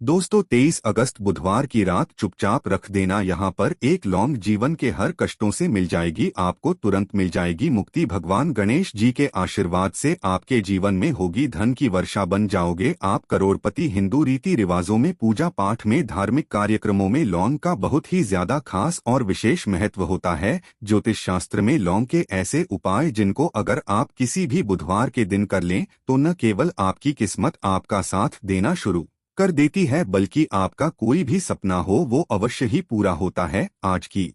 दोस्तों 23 अगस्त बुधवार की रात चुपचाप रख देना। यहाँ पर एक लौंग जीवन के हर कष्टों से मिल जाएगी, आपको तुरंत मिल जाएगी मुक्ति। भगवान गणेश जी के आशीर्वाद से आपके जीवन में होगी धन की वर्षा, बन जाओगे आप करोड़पति। हिंदू रीति रिवाजों में, पूजा पाठ में, धार्मिक कार्यक्रमों में लौंग का बहुत ही ज्यादा खास और विशेष महत्व होता है। ज्योतिष शास्त्र में लौंग के ऐसे उपाय जिनको अगर आप किसी भी बुधवार के दिन कर लें तो न केवल आपकी किस्मत आपका साथ देना शुरू कर देती है, बल्कि आपका कोई भी सपना हो वो अवश्य ही पूरा होता है। आज की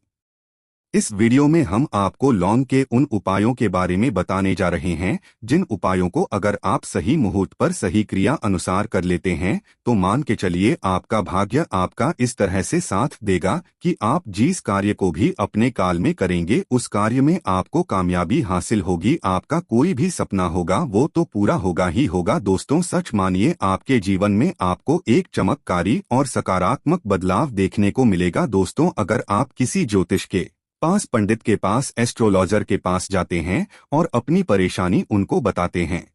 इस वीडियो में हम आपको लौंग के उन उपायों के बारे में बताने जा रहे हैं जिन उपायों को अगर आप सही मुहूर्त पर सही क्रिया अनुसार कर लेते हैं तो मान के चलिए आपका भाग्य आपका इस तरह से साथ देगा कि आप जिस कार्य को भी अपने काल में करेंगे उस कार्य में आपको कामयाबी हासिल होगी। आपका कोई भी सपना होगा वो तो पूरा होगा ही होगा। दोस्तों सच मानिए, आपके जीवन में आपको एक चमत्कारी और सकारात्मक बदलाव देखने को मिलेगा। दोस्तों अगर आप किसी ज्योतिष के पास, पंडित के पास, एस्ट्रोलॉजर के पास जाते हैं और अपनी परेशानी उनको बताते हैं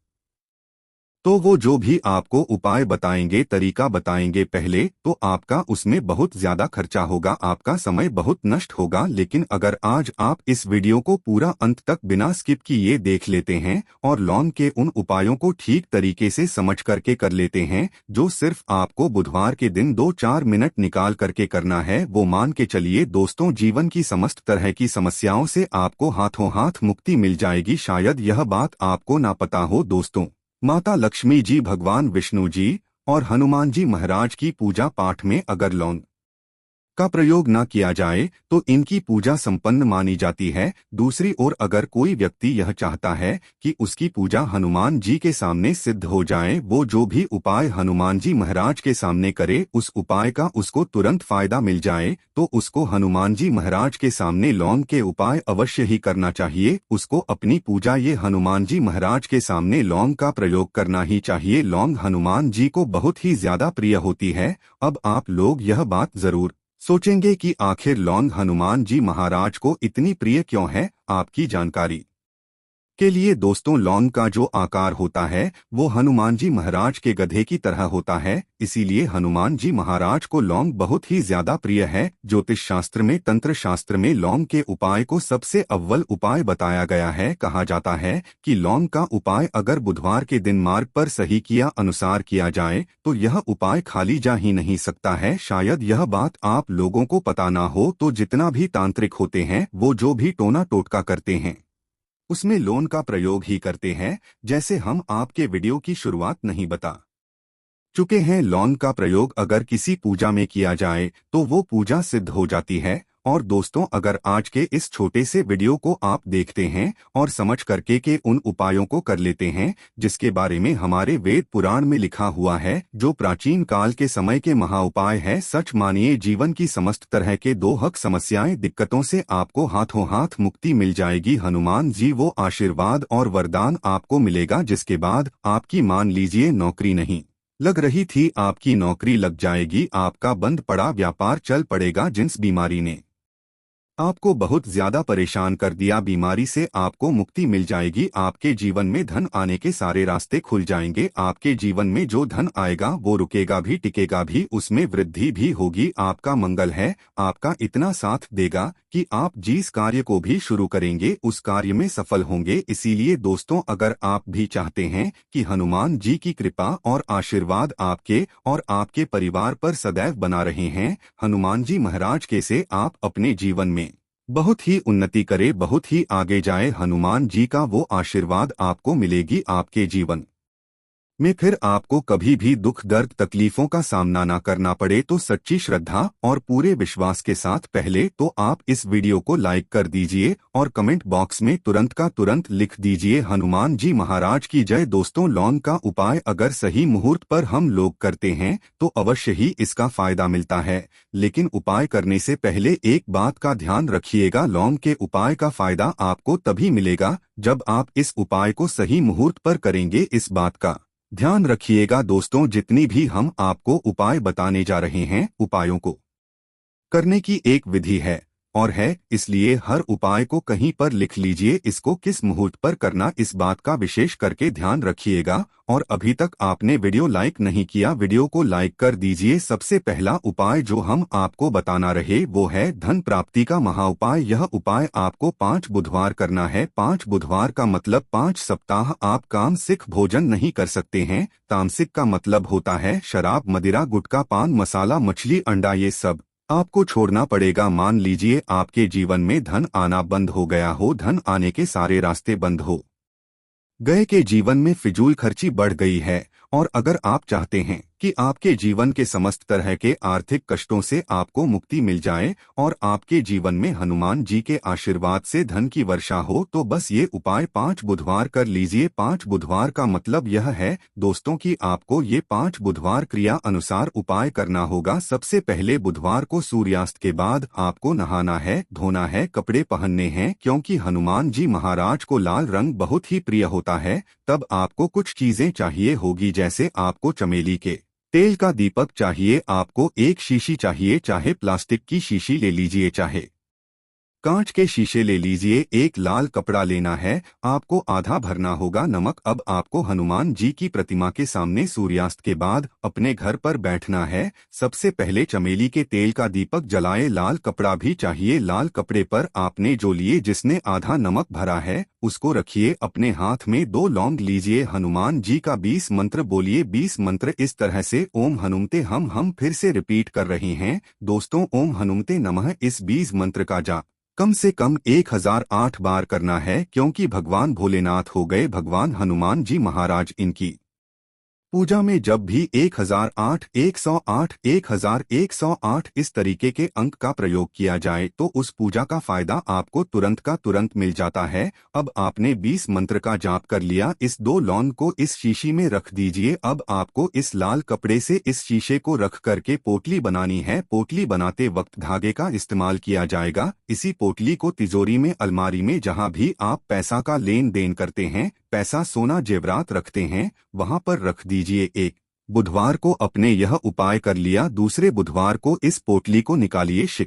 तो वो जो भी आपको उपाय बताएंगे, तरीका बताएंगे पहले तो आपका उसमें बहुत ज्यादा खर्चा होगा, आपका समय बहुत नष्ट होगा। लेकिन अगर आज आप इस वीडियो को पूरा अंत तक बिना स्किप किए देख लेते हैं और लौंग के उन उपायों को ठीक तरीके से समझ करके कर लेते हैं जो सिर्फ आपको बुधवार के दिन 2-4 मिनट निकाल करके करना है, वो मान के चलिए दोस्तों जीवन की समस्त तरह की समस्याओं से आपको हाथों हाथ मुक्ति मिल जाएगी। शायद यह बात आपको ना पता हो दोस्तों, माता लक्ष्मी जी, भगवान विष्णु जी और हनुमान जी महाराज की पूजा पाठ में अगर लौंग का प्रयोग न किया जाए तो इनकी पूजा संपन्न मानी जाती है। दूसरी ओर अगर कोई व्यक्ति यह चाहता है कि उसकी पूजा हनुमान जी के सामने सिद्ध हो जाए, वो जो भी उपाय हनुमान जी महाराज के सामने करे उस उपाय का उसको तुरंत फायदा मिल जाए, तो उसको हनुमान जी महाराज के सामने लौंग के उपाय अवश्य ही करना चाहिए। उसको अपनी पूजा ये हनुमान जी महाराज के सामने लौंग का प्रयोग करना ही चाहिए। लौंग हनुमान जी को बहुत ही ज्यादा प्रिय होती है। अब आप लोग यह बात जरूर सोचेंगे कि आखिर लौंग हनुमान जी महाराज को इतनी प्रिय क्यों है। आपकी जानकारी के लिए दोस्तों, लौंग का जो आकार होता है वो हनुमान जी महाराज के गधे की तरह होता है, इसीलिए हनुमान जी महाराज को लौंग बहुत ही ज्यादा प्रिय है। ज्योतिष शास्त्र में, तंत्र शास्त्र में लौंग के उपाय को सबसे अव्वल उपाय बताया गया है। कहा जाता है कि लौंग का उपाय अगर बुधवार के दिन मार्ग पर सही किया अनुसार किया जाए तो यह उपाय खाली जा ही नहीं सकता है। शायद यह बात आप लोगों को पता ना हो तो जितना भी तांत्रिक होते हैं वो जो भी टोना टोटका करते हैं उसमें लौंग का प्रयोग ही करते हैं। जैसे हम आपके वीडियो की शुरुआत नहीं बता चुके हैं, लौंग का प्रयोग अगर किसी पूजा में किया जाए तो वो पूजा सिद्ध हो जाती है। और दोस्तों अगर आज के इस छोटे से वीडियो को आप देखते हैं और समझ करके के उन उपायों को कर लेते हैं जिसके बारे में हमारे वेद पुराण में लिखा हुआ है, जो प्राचीन काल के समय के महाउपाय है, सच मानिए जीवन की समस्त तरह के दोहक समस्याएं, दिक्कतों से आपको हाथों हाथ मुक्ति मिल जाएगी। हनुमान जी वो आशीर्वाद और वरदान आपको मिलेगा जिसके बाद आपकी, मान लीजिए नौकरी नहीं लग रही थी, आपकी नौकरी लग जाएगी, आपका बंद पड़ा व्यापार चल पड़ेगा। जिस बीमारी ने आपको बहुत ज्यादा परेशान कर दिया, बीमारी से आपको मुक्ति मिल जाएगी। आपके जीवन में धन आने के सारे रास्ते खुल जाएंगे। आपके जीवन में जो धन आएगा वो रुकेगा भी, टिकेगा भी, उसमें वृद्धि भी होगी। आपका मंगल है, आपका इतना साथ देगा कि आप जिस कार्य को भी शुरू करेंगे उस कार्य में सफल होंगे। इसीलिए दोस्तों अगर आप भी चाहते हैं कि हनुमान जी की कृपा और आशीर्वाद आपके और आपके परिवार पर सदैव बना रहे हैं, हनुमान जी महाराज के से आप अपने जीवन में बहुत ही उन्नति करे, बहुत ही आगे जाए, हनुमान जी का वो आशीर्वाद आपको मिलेगी आपके जीवन में, फिर आपको कभी भी दुख दर्द तकलीफों का सामना ना करना पड़े। तो सच्ची श्रद्धा और पूरे विश्वास के साथ पहले तो आप इस वीडियो को लाइक कर दीजिए और कमेंट बॉक्स में तुरंत का तुरंत लिख दीजिए हनुमान जी महाराज की जय। दोस्तों लौंग का उपाय अगर सही मुहूर्त पर हम लोग करते हैं तो अवश्य ही इसका फायदा मिलता है, लेकिन उपाय करने से पहले एक बात का ध्यान रखिएगा, लौंग के उपाय का फायदा आपको तभी मिलेगा जब आप इस उपाय को सही मुहूर्त पर करेंगे। इस बात का ध्यान रखिएगा दोस्तों, जितनी भी हम आपको उपाय बताने जा रहे हैं, उपायों को करने की एक विधि है और है, इसलिए हर उपाय को कहीं पर लिख लीजिए। इसको किस मुहूर्त पर करना, इस बात का विशेष करके ध्यान रखिएगा। और अभी तक आपने वीडियो लाइक नहीं किया, वीडियो को लाइक कर दीजिए। सबसे पहला उपाय जो हम आपको बताना रहे वो है धन प्राप्ति का महाउपाय। यह उपाय आपको 5 बुधवार करना है। 5 बुधवार का मतलब 5 सप्ताह आप तामसिक भोजन नहीं कर सकते हैं। तामसिक का मतलब होता है शराब, मदिरा, गुटखा, पान मसाला, मछली, अंडा, ये सब आपको छोड़ना पड़ेगा। मान लीजिए आपके जीवन में धन आना बंद हो गया हो, धन आने के सारे रास्ते बंद हो गए, के जीवन में फिजूल खर्ची बढ़ गई है, और अगर आप चाहते हैं कि आपके जीवन के समस्त तरह के आर्थिक कष्टों से आपको मुक्ति मिल जाए और आपके जीवन में हनुमान जी के आशीर्वाद से धन की वर्षा हो, तो बस ये उपाय 5 बुधवार कर लीजिए। 5 बुधवार का मतलब यह है दोस्तों कि आपको ये 5 बुधवार क्रिया अनुसार उपाय करना होगा। सबसे पहले बुधवार को सूर्यास्त के बाद आपको नहाना है, धोना है, कपड़े पहनने हैं, क्योंकि हनुमान जी महाराज को लाल रंग बहुत ही प्रिय होता है। तब आपको कुछ चीजें चाहिए होगी, जैसे आपको चमेली के तेल का दीपक चाहिए, आपको एक शीशी चाहिए, चाहे प्लास्टिक की शीशी ले लीजिए, चाहे कांच के शीशे ले लीजिए। एक लाल कपड़ा लेना है, आपको आधा भरना होगा नमक। अब आपको हनुमान जी की प्रतिमा के सामने सूर्यास्त के बाद अपने घर पर बैठना है। सबसे पहले चमेली के तेल का दीपक जलाए, लाल कपड़ा भी चाहिए। लाल कपड़े पर आपने जो लिए जिसने आधा नमक भरा है उसको रखिए। अपने हाथ में 2 लौंग लीजिए, हनुमान जी का 20 मंत्र बोलिए। 20 मंत्र इस तरह से ओम हनुमते हम फिर से रिपीट कर रहे हैं दोस्तों, ओम हनुमते नमः। इस 20 मंत्र का जाप कम से कम 1008 बार करना है, क्योंकि भगवान भोलेनाथ हो गए भगवान हनुमान जी महाराज। इनकी पूजा में जब भी 1008, 108, 1108 इस तरीके के अंक का प्रयोग किया जाए तो उस पूजा का फायदा आपको तुरंत का तुरंत मिल जाता है। अब आपने 20 मंत्र का जाप कर लिया, इस 2 लौंग को इस शीशी में रख दीजिए। अब आपको इस लाल कपड़े से इस शीशे को रख करके पोटली बनानी है। पोटली बनाते वक्त धागे का इस्तेमाल किया जाएगा। इसी पोटली को तिजोरी में, अलमारी में, जहां भी आप पैसा का लेन देन करते हैं, पैसा, सोना, जेवरात रखते हैं, वहां पर रख दीजिए। एक बुधवार को अपने यह उपाय कर लिया, दूसरे बुधवार को इस पोटली को निकालिए,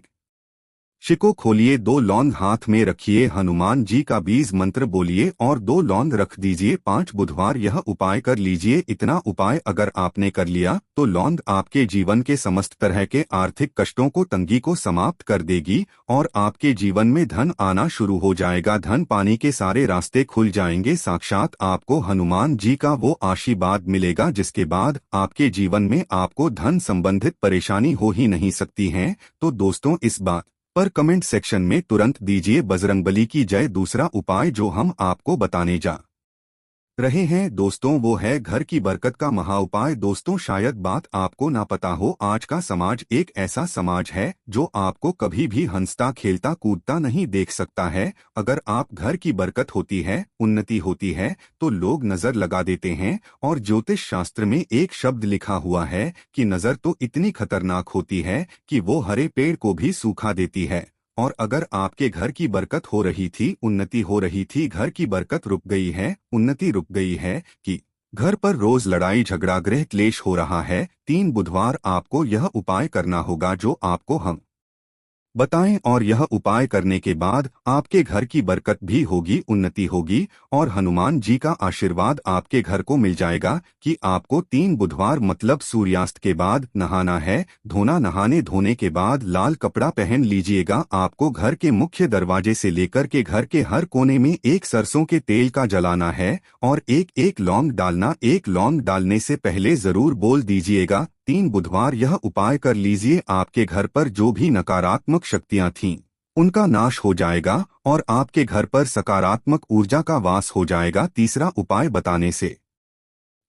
शिको खोलिए, 2 लौंग हाथ में रखिए, हनुमान जी का 20 मंत्र बोलिए और 2 लौंग रख दीजिए। 5 बुधवार यह उपाय कर लीजिए। इतना उपाय अगर आपने कर लिया तो लौंग आपके जीवन के समस्त तरह के आर्थिक कष्टों को, तंगी को समाप्त कर देगी और आपके जीवन में धन आना शुरू हो जाएगा। धन पाने के सारे रास्ते खुल जाएंगे। साक्षात आपको हनुमान जी का वो आशीर्वाद मिलेगा जिसके बाद आपके जीवन में आपको धन संबंधित परेशानी हो ही नहीं सकती है। तो दोस्तों इस बात पर कमेंट सेक्शन में तुरंत दीजिए बजरंगबली की जय। दूसरा उपाय जो हम आपको बताने जा रहे हैं दोस्तों वो है घर की बरकत का महाउपाय। दोस्तों शायद बात आपको ना पता हो, आज का समाज एक ऐसा समाज है जो आपको कभी भी हंसता खेलता कूदता नहीं देख सकता है। अगर आप घर की बरकत होती है, उन्नति होती है, तो लोग नजर लगा देते हैं। और ज्योतिष शास्त्र में एक शब्द लिखा हुआ है कि नजर तो इतनी खतरनाक होती है कि वो हरे पेड़ को भी सूखा देती है। और अगर आपके घर की बरकत हो रही थी, उन्नति हो रही थी, घर की बरकत रुक गई है, उन्नति रुक गई है, कि घर पर रोज लड़ाई झगड़ा गृह क्लेश हो रहा है, 3 बुधवार आपको यह उपाय करना होगा जो आपको हम बताएं। और यह उपाय करने के बाद आपके घर की बरकत भी होगी, उन्नति होगी और हनुमान जी का आशीर्वाद आपके घर को मिल जाएगा। कि आपको 3 बुधवार मतलब सूर्यास्त के बाद नहाना है, धोना। नहाने धोने के बाद लाल कपड़ा पहन लीजिएगा। आपको घर के मुख्य दरवाजे से लेकर के घर के हर कोने में एक सरसों के तेल का जलाना है और एक एक लौंग डालना। एक लौंग डालने से पहले जरूर बोल दीजिएगा 3 बुधवार यह उपाय कर लीजिए। आपके घर पर जो भी नकारात्मक शक्तियां थीं उनका नाश हो जाएगा और आपके घर पर सकारात्मक ऊर्जा का वास हो जाएगा। तीसरा उपाय बताने से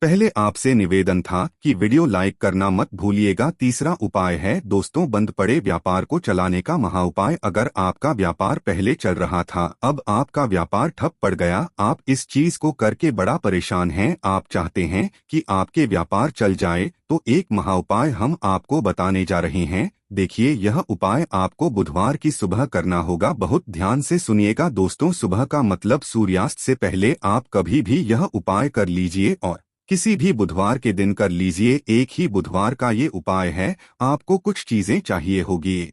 पहले आपसे निवेदन था कि वीडियो लाइक करना मत भूलिएगा। तीसरा उपाय है दोस्तों बंद पड़े व्यापार को चलाने का महाउपाय। अगर आपका व्यापार पहले चल रहा था, अब आपका व्यापार ठप पड़ गया, आप इस चीज को करके बड़ा परेशान हैं, आप चाहते हैं कि आपके व्यापार चल जाए, तो एक महाउपाय हम आपको बताने जा रहे हैं। देखिए यह उपाय आपको बुधवार की सुबह करना होगा। बहुत ध्यान से सुनिएगा दोस्तों, सुबह का मतलब सूर्यास्त से पहले आप कभी भी यह उपाय कर लीजिए और किसी भी बुधवार के दिन कर लीजिए। एक ही बुधवार का ये उपाय है। आपको कुछ चीजें चाहिए होगी।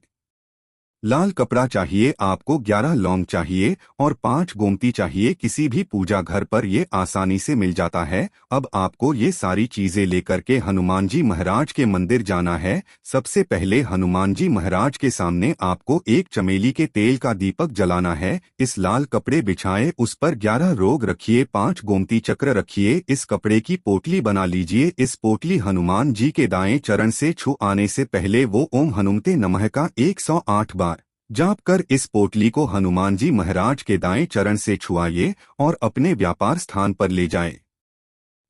लाल कपड़ा चाहिए आपको, 11 लौंग चाहिए और 5 गोमती चाहिए। किसी भी पूजा घर पर ये आसानी से मिल जाता है। अब आपको ये सारी चीजें लेकर के हनुमान जी महाराज के मंदिर जाना है। सबसे पहले हनुमान जी महाराज के सामने आपको एक चमेली के तेल का दीपक जलाना है। इस लाल कपड़े बिछाए, उस पर 11 रोग रखिए, 5 गोमती चक्र रखिए। इस कपड़े की पोटली बना लीजिए। इस पोटली हनुमान जी के दाएं चरण से छू आने से पहले वो ओम हनुमते नमः का 108 बार जाप कर इस पोटली को हनुमान जी महाराज के दाएं चरण से छुआइए और अपने व्यापार स्थान पर ले जाएं।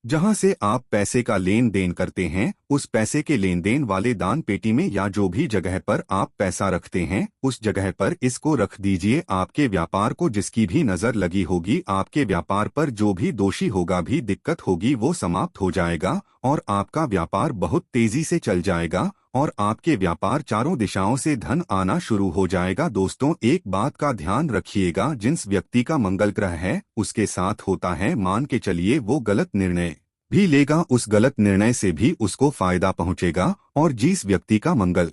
जहां से आप पैसे का लेन देन करते हैं, उस पैसे के लेन देन वाले दान पेटी में या जो भी जगह पर आप पैसा रखते हैं, उस जगह पर इसको रख दीजिए। आपके व्यापार को जिसकी भी नजर लगी होगी, आपके व्यापार पर जो भी दोषी होगा, भी दिक्कत होगी, वो समाप्त हो जाएगा और आपका व्यापार बहुत तेजी से चल जाएगा और आपके व्यापार चारों दिशाओं से धन आना शुरू हो जाएगा। दोस्तों, एक बात का ध्यान रखिएगा, जिस व्यक्ति का मंगल ग्रह है उसके साथ होता है, मान के चलिए वो गलत निर्णय भी लेगा, उस गलत निर्णय से भी उसको फायदा पहुंचेगा। और जिस व्यक्ति का मंगल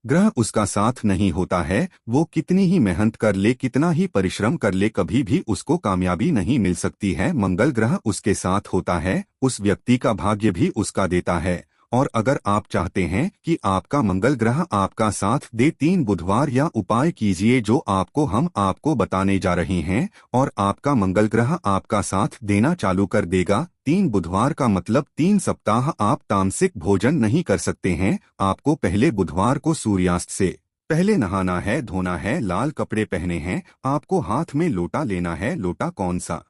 ग्रह उसका साथ नहीं होता है, वो कितनी ही मेहनत कर ले, कितना ही परिश्रम कर ले, कभी भी उसको कामयाबी नहीं मिल सकती है। मंगल ग्रह उसके साथ होता है, उस व्यक्ति का भाग्य भी उसका देता है। और अगर आप चाहते हैं कि आपका मंगल ग्रह आपका साथ दे, 3 बुधवार या उपाय कीजिए जो हम आपको बताने जा रहे हैं और आपका मंगल ग्रह आपका साथ देना चालू कर देगा। 3 बुधवार का मतलब 3 सप्ताह आप तामसिक भोजन नहीं कर सकते हैं। आपको पहले बुधवार को सूर्यास्त से पहले नहाना है, धोना है, लाल कपड़े पहने हैं, आपको हाथ में लोटा लेना है। लोटा कौन सा?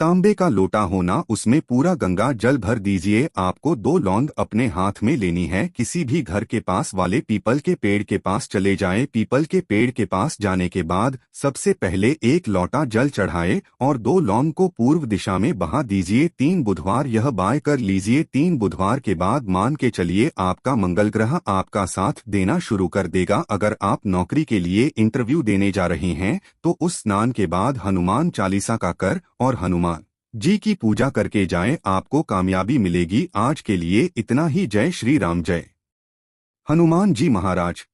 तांबे का लोटा होना, उसमें पूरा गंगा जल भर दीजिए। आपको 2 लौंग अपने हाथ में लेनी है। किसी भी घर के पास वाले पीपल के पेड़ के पास चले जाएं। पीपल के पेड़ के पास जाने के बाद सबसे पहले 1 लोटा जल चढ़ाए और 2 लौंग को पूर्व दिशा में बहा दीजिए। 3 बुधवार यह बाय कर लीजिए। 3 बुधवार के बाद मान के चलिए आपका मंगल ग्रह आपका साथ देना शुरू कर देगा। अगर आप नौकरी के लिए इंटरव्यू देने जा रहे हैं तो उस स्नान के बाद हनुमान चालीसा का कर और हनुमान जी की पूजा करके जाएं, आपको कामयाबी मिलेगी। आज के लिए इतना ही। जय श्री राम, जय हनुमान जी महाराज।